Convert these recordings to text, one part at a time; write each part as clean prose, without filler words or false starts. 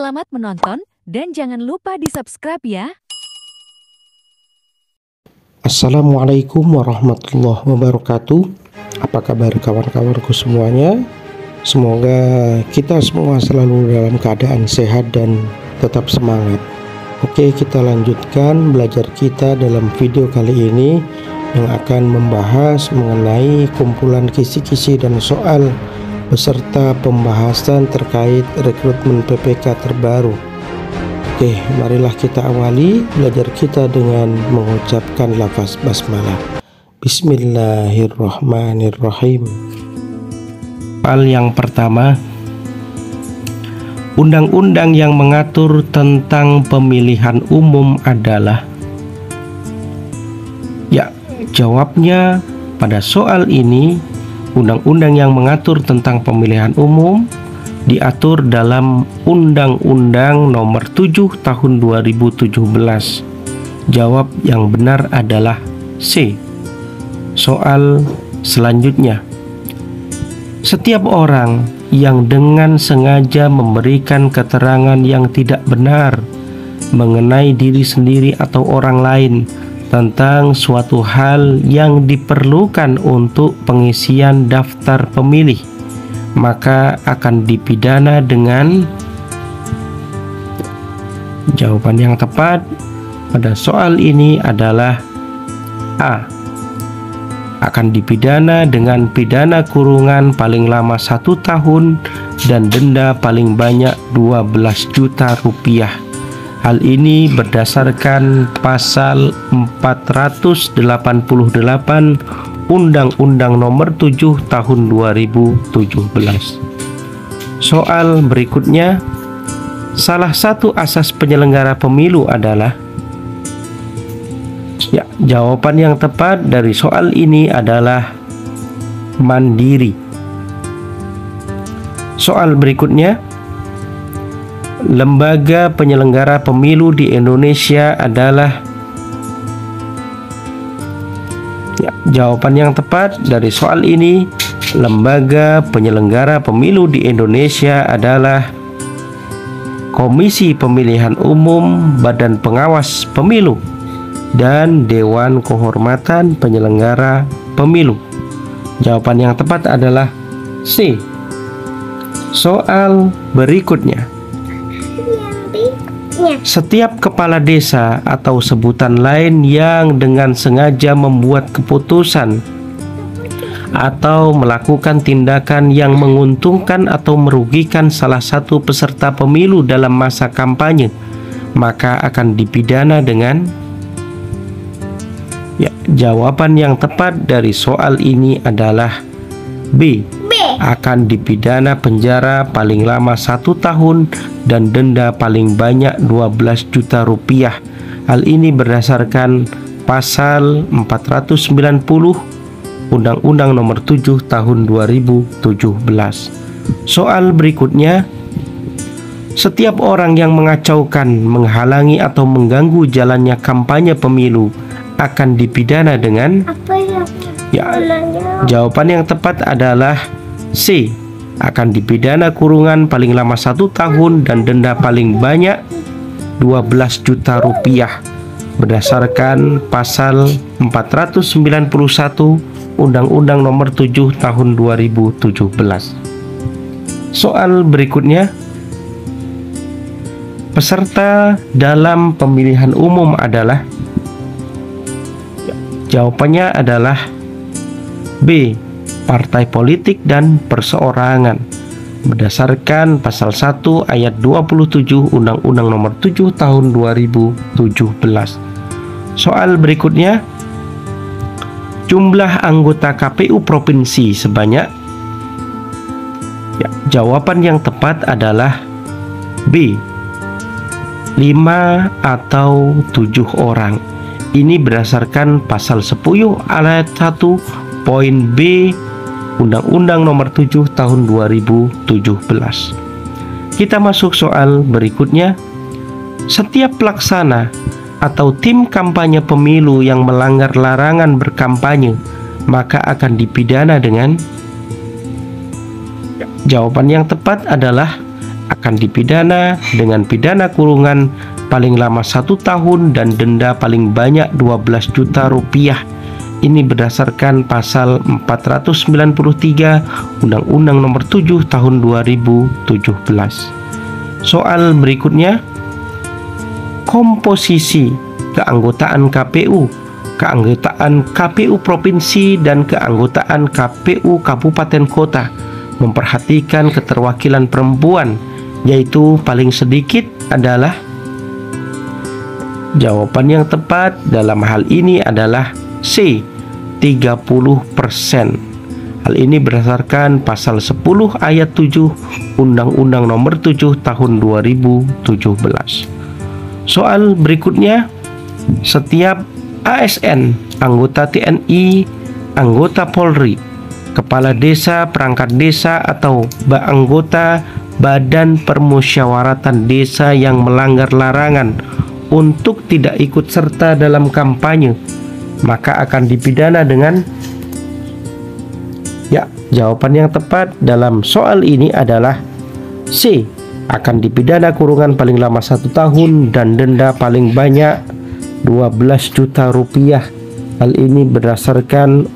Selamat menonton dan jangan lupa di-subscribe ya. Assalamualaikum warahmatullahi wabarakatuh. Apa kabar kawan-kawanku semuanya? Semoga kita semua selalu dalam keadaan sehat dan tetap semangat. Oke, kita lanjutkan belajar kita dalam video kali ini yang akan membahas mengenai kumpulan kisi-kisi dan soal beserta pembahasan terkait rekrutmen PPK terbaru. Oke, marilah kita awali belajar kita dengan mengucapkan lafaz basmalah. Bismillahirrahmanirrahim. Hal yang pertama, undang-undang yang mengatur tentang pemilihan umum adalah. Ya, jawabnya pada soal ini, undang-undang yang mengatur tentang pemilihan umum diatur dalam Undang-Undang Nomor 7 Tahun 2017. Jawab yang benar adalah C. Soal selanjutnya, setiap orang yang dengan sengaja memberikan keterangan yang tidak benar mengenai diri sendiri atau orang lain tentang suatu hal yang diperlukan untuk pengisian daftar pemilih, maka akan dipidana dengan. Jawaban yang tepat pada soal ini adalah A. Akan dipidana dengan pidana kurungan paling lama 1 tahun dan denda paling banyak 12 juta rupiah. Hal ini berdasarkan pasal 488 Undang-Undang Nomor 7 Tahun 2017. Soal berikutnya, salah satu asas penyelenggara pemilu adalah. Ya, jawaban yang tepat dari soal ini adalah mandiri. Soal berikutnya, lembaga penyelenggara pemilu di Indonesia adalah. Ya, jawaban yang tepat dari soal ini, lembaga penyelenggara pemilu di Indonesia adalah Komisi Pemilihan Umum, Badan Pengawas Pemilu, dan Dewan Kehormatan Penyelenggara Pemilu. Jawaban yang tepat adalah C. Soal berikutnya, setiap kepala desa atau sebutan lain yang dengan sengaja membuat keputusan atau melakukan tindakan yang menguntungkan atau merugikan salah satu peserta pemilu dalam masa kampanye, maka akan dipidana dengan. Ya, jawaban yang tepat dari soal ini adalah B. Akan dipidana penjara paling lama 1 tahun dan denda paling banyak 12 juta rupiah. Hal ini berdasarkan pasal 490 Undang-Undang Nomor 7 Tahun 2017. Soal berikutnya, setiap orang yang mengacaukan, menghalangi atau mengganggu jalannya kampanye pemilu akan dipidana dengan. Ya, jawaban yang tepat adalah C. Akan dipidana kurungan paling lama 1 tahun dan denda paling banyak 12 juta rupiah berdasarkan pasal 491 Undang-Undang Nomor 7 Tahun 2017. Soal berikutnya, peserta dalam pemilihan umum adalah. Jawabannya adalah B. Partai politik dan perseorangan berdasarkan pasal 1 ayat 27 Undang-Undang Nomor 7 Tahun 2017. Soal berikutnya, jumlah anggota KPU provinsi sebanyak. Ya, jawaban yang tepat adalah B. 5 atau 7 orang. Ini berdasarkan pasal 10 ayat 1 poin B Undang-Undang Nomor 7 Tahun 2017. Kita masuk soal berikutnya. Setiap pelaksana atau tim kampanye pemilu yang melanggar larangan berkampanye, maka akan dipidana dengan. Jawaban yang tepat adalah akan dipidana dengan pidana kurungan paling lama 1 tahun dan denda paling banyak 12 juta rupiah. Ini berdasarkan pasal 493 Undang-Undang Nomor 7 Tahun 2017. Soal berikutnya, komposisi keanggotaan KPU, keanggotaan KPU provinsi dan keanggotaan KPU kabupaten kota memperhatikan keterwakilan perempuan, yaitu paling sedikit adalah. Jawaban yang tepat dalam hal ini adalah C, 30%. Hal ini berdasarkan pasal 10 ayat 7 Undang-Undang Nomor 7 Tahun 2017. Soal berikutnya, setiap ASN, anggota TNI, anggota Polri, kepala desa, perangkat desa, atau anggota badan permusyawaratan desa yang melanggar larangan untuk tidak ikut serta dalam kampanye, maka akan dipidana dengan. Jawaban yang tepat dalam soal ini adalah C, akan dipidana kurungan paling lama 1 tahun dan denda paling banyak 12 juta rupiah. Hal ini berdasarkan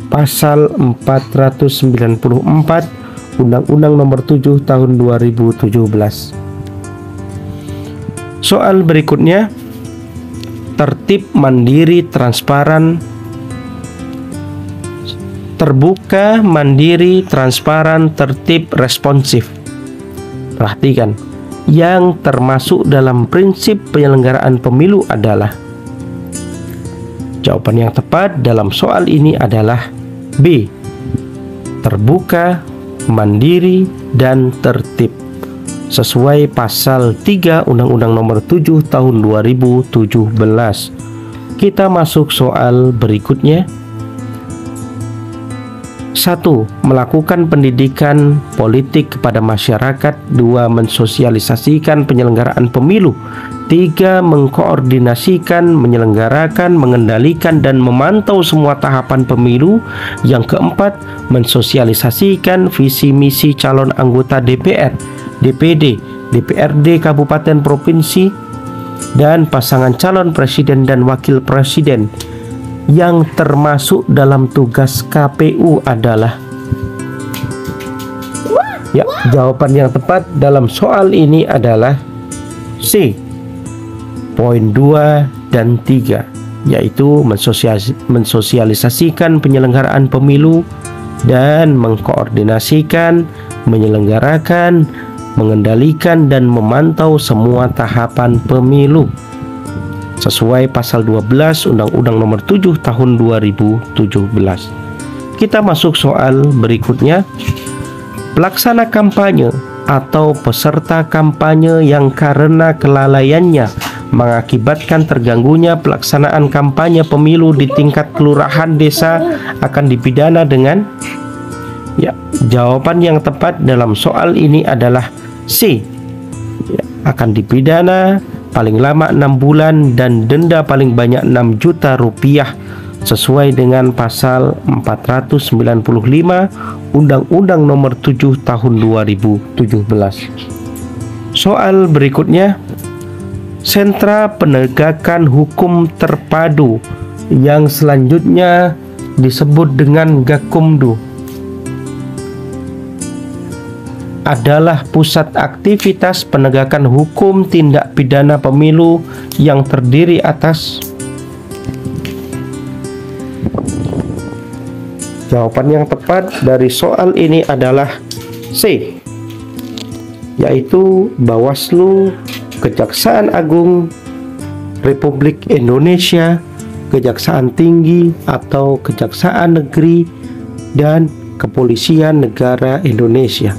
pasal 494 Undang-Undang Nomor 7 Tahun 2017. Soal berikutnya, tertib, mandiri, transparan, terbuka, mandiri, transparan, tertib, responsif. Perhatikan, yang termasuk dalam prinsip penyelenggaraan pemilu adalah. Jawaban yang tepat dalam soal ini adalah B, terbuka, mandiri, dan tertib, sesuai pasal 3 Undang-Undang Nomor 7 Tahun 2017. Kita masuk soal berikutnya. 1. Melakukan pendidikan politik kepada masyarakat. 2. Mensosialisasikan penyelenggaraan pemilu. 3. Mengkoordinasikan, menyelenggarakan, mengendalikan, dan memantau semua tahapan pemilu. Yang keempat, mensosialisasikan visi misi calon anggota DPR, DPD, DPRD kabupaten provinsi, dan pasangan calon presiden dan wakil presiden. Yang termasuk dalam tugas KPU adalah. Jawaban yang tepat dalam soal ini adalah C, poin 2 dan 3, yaitu mensosialisasikan penyelenggaraan pemilu dan mengkoordinasikan, menyelenggarakan, mengendalikan, dan memantau semua tahapan pemilu sesuai pasal 12 Undang-Undang Nomor 7 Tahun 2017. Kita masuk soal berikutnya. Pelaksana kampanye atau peserta kampanye yang karena kelalaiannya mengakibatkan terganggunya pelaksanaan kampanye pemilu di tingkat kelurahan desa akan dipidana dengan. Jawaban yang tepat dalam soal ini adalah C, akan dipidana paling lama 6 bulan dan denda paling banyak 6 juta rupiah sesuai dengan pasal 495 Undang-Undang Nomor 7 Tahun 2017. Soal berikutnya, sentra penegakan hukum terpadu yang selanjutnya disebut dengan Gakumdu adalah pusat aktivitas penegakan hukum tindak pidana pemilu yang terdiri atas. Jawaban yang tepat dari soal ini adalah C, yaitu Bawaslu, Kejaksaan Agung Republik Indonesia, Kejaksaan Tinggi atau Kejaksaan Negeri, dan Kepolisian Negara Indonesia.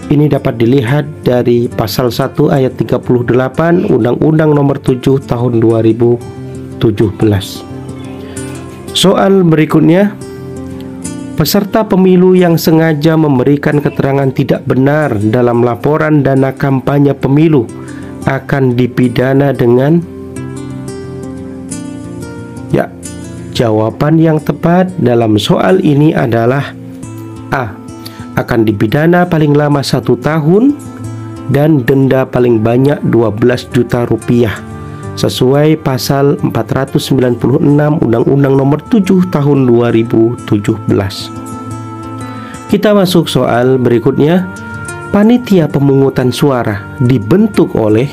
Ini dapat dilihat dari pasal 1 ayat 38 Undang-Undang Nomor 7 Tahun 2017. Soal berikutnya, peserta pemilu yang sengaja memberikan keterangan tidak benar dalam laporan dana kampanye pemilu akan dipidana dengan. Jawaban yang tepat dalam soal ini adalah A, akan dipidana paling lama 1 tahun dan denda paling banyak 12 juta rupiah sesuai pasal 496 Undang-Undang Nomor 7 Tahun 2017. Kita masuk soal berikutnya. Panitia pemungutan suara dibentuk oleh,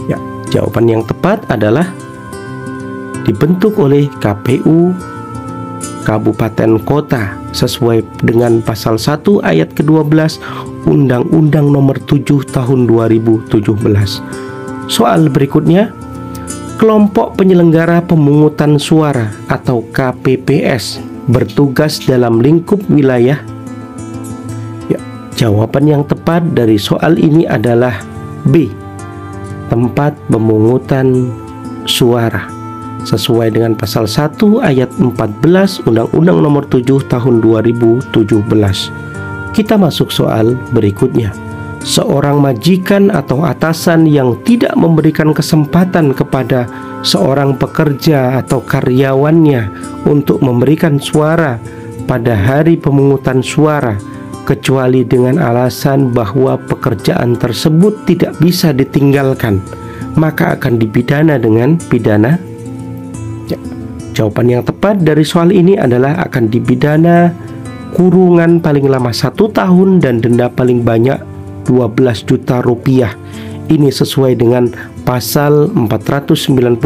ya, jawaban yang tepat adalah dibentuk oleh KPU Kabupaten Kota sesuai dengan pasal 1 ayat ke-12 Undang-Undang Nomor 7 Tahun 2017. Soal berikutnya, kelompok penyelenggara pemungutan suara atau KPPS bertugas dalam lingkup wilayah. Ya, jawaban yang tepat dari soal ini adalah B, tempat pemungutan suara sesuai dengan pasal 1 ayat 14 Undang-Undang Nomor 7 Tahun 2017. Kita masuk soal berikutnya. Seorang majikan atau atasan yang tidak memberikan kesempatan kepada seorang pekerja atau karyawannya untuk memberikan suara pada hari pemungutan suara kecuali dengan alasan bahwa pekerjaan tersebut tidak bisa ditinggalkan, maka akan dipidana dengan pidana. Ya, jawaban yang tepat dari soal ini adalah akan dipidana kurungan paling lama 1 tahun dan denda paling banyak 12 juta rupiah. Ini sesuai dengan pasal 498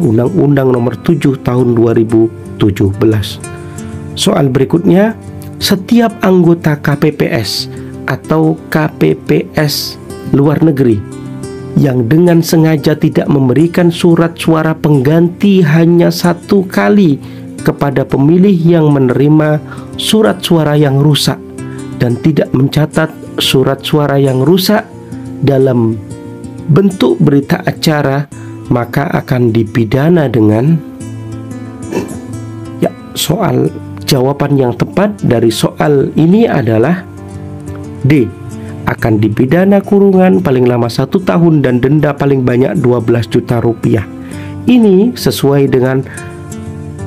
Undang-Undang Nomor 7 Tahun 2017. Soal berikutnya, setiap anggota KPPS atau KPPS luar negeri yang dengan sengaja tidak memberikan surat suara pengganti hanya 1 kali kepada pemilih yang menerima surat suara yang rusak dan tidak mencatat surat suara yang rusak dalam bentuk berita acara, maka akan dipidana dengan, ya, soal jawaban yang tepat dari soal ini adalah D, akan dipidana kurungan paling lama 1 tahun dan denda paling banyak 12 juta rupiah. Ini sesuai dengan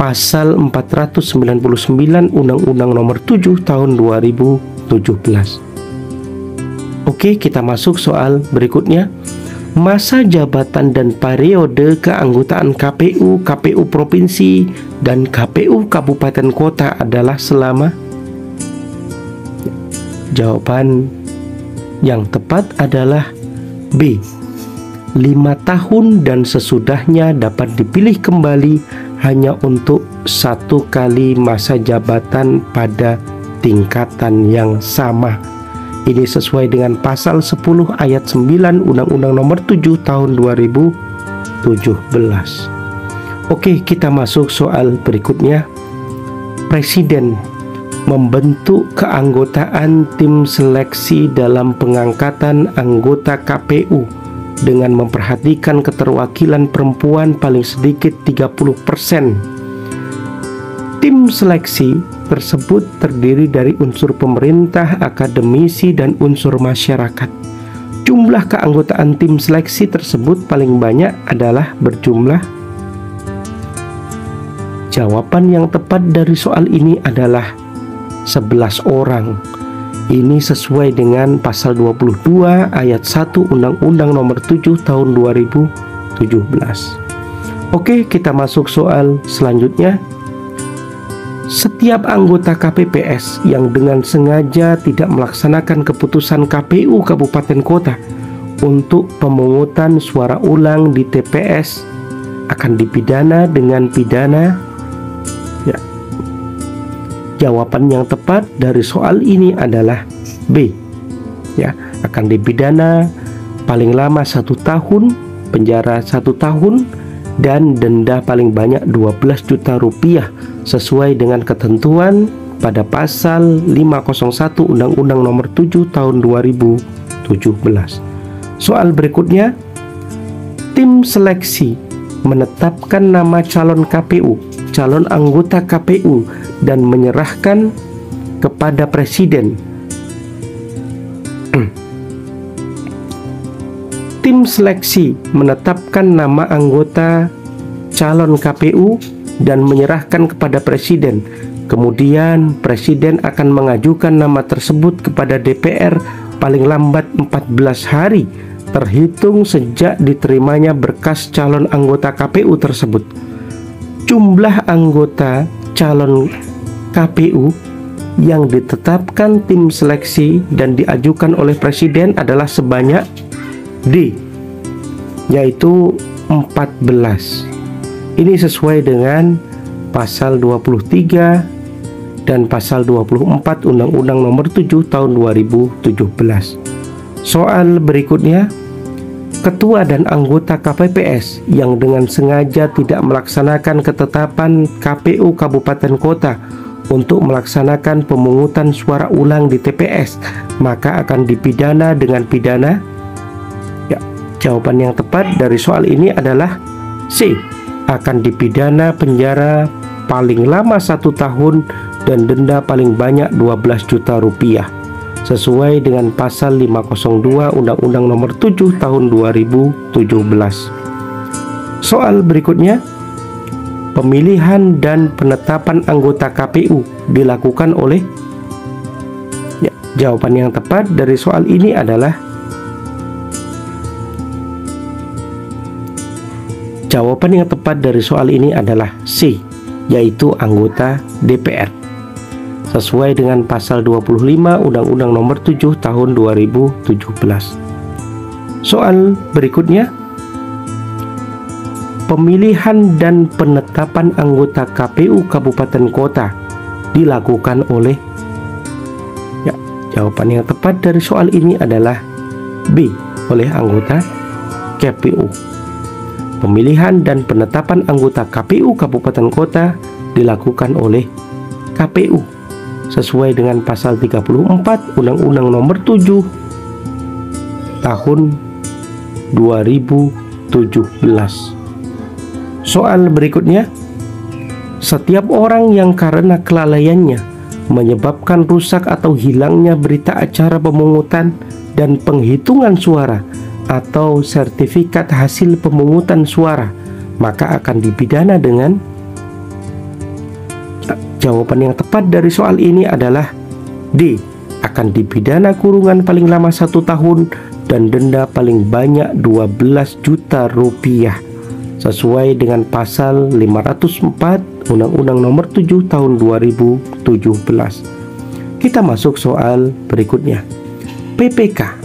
pasal 499 Undang-Undang Nomor 7 Tahun 2017. Oke, kita masuk soal berikutnya. Masa jabatan dan periode keanggotaan KPU, KPU Provinsi, dan KPU Kabupaten Kota adalah selama. Jawaban yang tepat adalah B, 5 tahun dan sesudahnya dapat dipilih kembali hanya untuk 1 kali masa jabatan pada tingkatan yang sama. Ini sesuai dengan pasal 10 ayat 9 Undang-Undang Nomor 7 Tahun 2017. Oke, kita masuk soal berikutnya. Presiden membentuk keanggotaan tim seleksi dalam pengangkatan anggota KPU dengan memperhatikan keterwakilan perempuan paling sedikit 30%. Tim seleksi tersebut terdiri dari unsur pemerintah, akademisi, dan unsur masyarakat. Jumlah keanggotaan tim seleksi tersebut paling banyak adalah berjumlah. Jawaban yang tepat dari soal ini adalah 11 orang. Ini sesuai dengan pasal 22 ayat 1 Undang-Undang Nomor 7 Tahun 2017. Oke, kita masuk soal selanjutnya. Setiap anggota KPPS yang dengan sengaja tidak melaksanakan keputusan KPU Kabupaten Kota untuk pemungutan suara ulang di TPS akan dipidana dengan pidana. Ya, jawaban yang tepat dari soal ini adalah B. Ya, akan dipidana paling lama 1 tahun, penjara 1 tahun, dan denda paling banyak 12 juta rupiah sesuai dengan ketentuan pada pasal 501 Undang-Undang Nomor 7 Tahun 2017. Soal berikutnya, tim seleksi menetapkan nama calon KPU, calon anggota KPU, dan menyerahkan kepada Presiden. Tim seleksi menetapkan nama anggota calon KPU dan menyerahkan kepada Presiden. Kemudian Presiden akan mengajukan nama tersebut kepada DPR paling lambat 14 hari terhitung sejak diterimanya berkas calon anggota KPU tersebut. Jumlah anggota calon KPU yang ditetapkan tim seleksi dan diajukan oleh Presiden adalah sebanyak D, yaitu 14. Ini sesuai dengan pasal 23 dan pasal 24 Undang-Undang Nomor 7 Tahun 2017. Soal berikutnya, ketua dan anggota KPPS yang dengan sengaja tidak melaksanakan ketetapan KPU Kabupaten Kota untuk melaksanakan pemungutan suara ulang di TPS, maka akan dipidana dengan pidana. Ya, jawaban yang tepat dari soal ini adalah C, akan dipidana penjara paling lama 1 tahun dan denda paling banyak 12 juta rupiah sesuai dengan pasal 502 Undang-Undang Nomor 7 Tahun 2017. Soal berikutnya, pemilihan dan penetapan anggota KPU dilakukan oleh. Ya, jawaban yang tepat dari soal ini adalah C, yaitu anggota DPR sesuai dengan pasal 25 Undang-Undang Nomor 7 Tahun 2017. Soal berikutnya, pemilihan dan penetapan anggota KPU Kabupaten Kota dilakukan oleh. Ya, jawaban yang tepat dari soal ini adalah B, oleh anggota KPU. Pemilihan dan penetapan anggota KPU Kabupaten Kota dilakukan oleh KPU sesuai dengan pasal 34 Undang-Undang Nomor 7 Tahun 2017. Soal berikutnya, setiap orang yang karena kelalaiannya menyebabkan rusak atau hilangnya berita acara pemungutan dan penghitungan suara atau sertifikat hasil pemungutan suara, maka akan dipidana dengan. Jawaban yang tepat dari soal ini adalah D, akan dipidana kurungan paling lama 1 tahun dan denda paling banyak 12 juta rupiah sesuai dengan pasal 504 Undang-Undang Nomor 7 Tahun 2017. Kita masuk soal berikutnya. PPK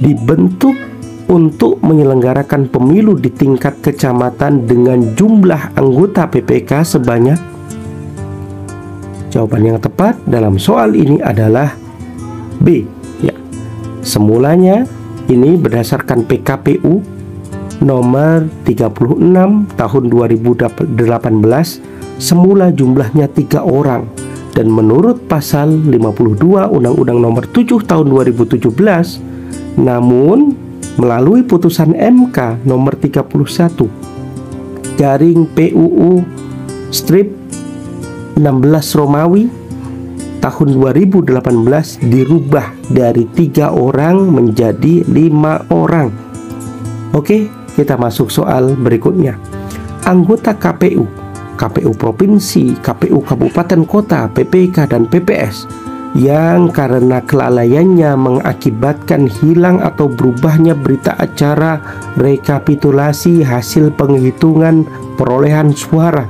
dibentuk untuk menyelenggarakan pemilu di tingkat kecamatan dengan jumlah anggota PPK sebanyak. Jawaban yang tepat dalam soal ini adalah B. Ya, semulanya ini berdasarkan PKPU nomor 36 tahun 2018, semula jumlahnya 3 orang, dan menurut pasal 52 Undang-Undang Nomor 7 Tahun 2017, namun melalui putusan MK nomor 31 garing PUU strip 16 Romawi tahun 2018 dirubah dari 3 orang menjadi 5 orang. Oke, kita masuk soal berikutnya. Anggota KPU, KPU Provinsi, KPU Kabupaten Kota, PPK dan PPS yang karena kelalaiannya mengakibatkan hilang atau berubahnya berita acara rekapitulasi hasil penghitungan perolehan suara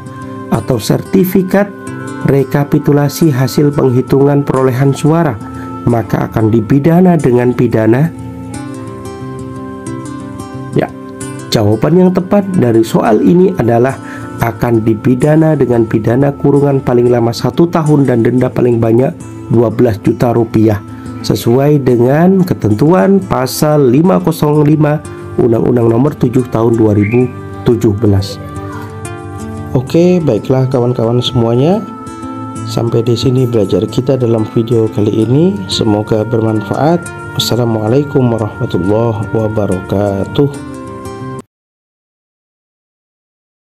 atau sertifikat rekapitulasi hasil penghitungan perolehan suara, maka akan dipidana dengan pidana. Ya, jawaban yang tepat dari soal ini adalah akan dipidana dengan pidana kurungan paling lama 1 tahun dan denda paling banyak 12 juta rupiah sesuai dengan ketentuan pasal 505 Undang-Undang Nomor 7 Tahun 2017. Oke, baiklah kawan-kawan semuanya. Sampai di sini belajar kita dalam video kali ini. Semoga bermanfaat. Wassalamualaikum warahmatullahi wabarakatuh.